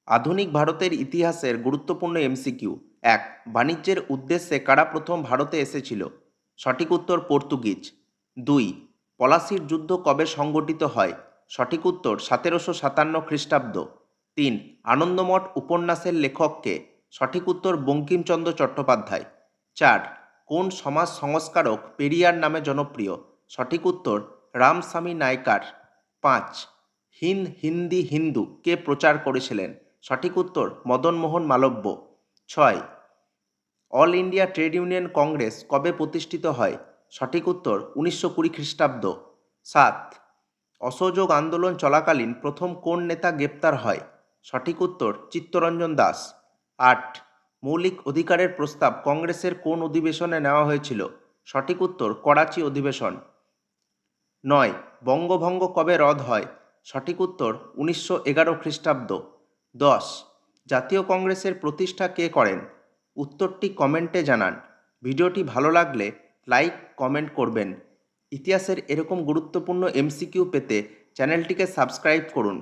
আধুনিক ভারতের ইতিহাসের গুরুত্বপূর্ণ এমসিকিউ। ১. বাণিজ্যের উদ্দেশ্যে কারা প্রথম ভারতে এসেছিল? সঠিক উত্তর পর্তুগিজ। ২. পলাশির যুদ্ধ কবে সংগঠিত হয়? সঠিক উত্তর ১৭৫৭ খ্রিস্টাব্দ। ৩. আনন্দমঠ উপন্যাসের লেখককে? সঠিক উত্তর বঙ্কিমচন্দ্র চট্টোপাধ্যায়। ৪. কোন সমাজ সংস্কারক পেরিয়ার নামে জনপ্রিয়? সঠিক উত্তর রামস্বামী নায়কার। ৫. হিন্দি হিন্দু কে প্রচার করেছিলেন? সঠিক উত্তর Madan Mohan Malaviya. ৬. All India Trade Union Congress কবে প্রতিষ্ঠিত হয়? সঠিক উত্তর ১৯২০ খ্রিস্টাব্দ। ৭. অসহযোগ আন্দোলন চলাকালীন প্রথম কোন নেতা গ্রেপ্তার হয়? সঠিক উত্তর চিত্তরঞ্জন দাস। ৮. মৌলিক অধিকারের প্রস্তাব কংগ্রেসের কোন অধিবেশনে নেওয়া হয়েছিল? সঠিক উত্তর করাচি অধিবেশন। ৯. বঙ্গভঙ্গ কবে রদ হয়? সঠিক উত্তর ১৯১১ খ্রিস্টাব্দ। ১০. জাতীয় কংগ্রেসের প্রতিষ্ঠা কে করেন? উত্তরটি কমেন্টে জানান। ভিডিওটি ভালো লাগলে লাইক কমেন্ট করবেন। ইতিহাসের এরকম গুরুত্বপূর্ণ এমসিকিউ পেতে চ্যানেলটিকে সাবস্ক্রাইব করুন।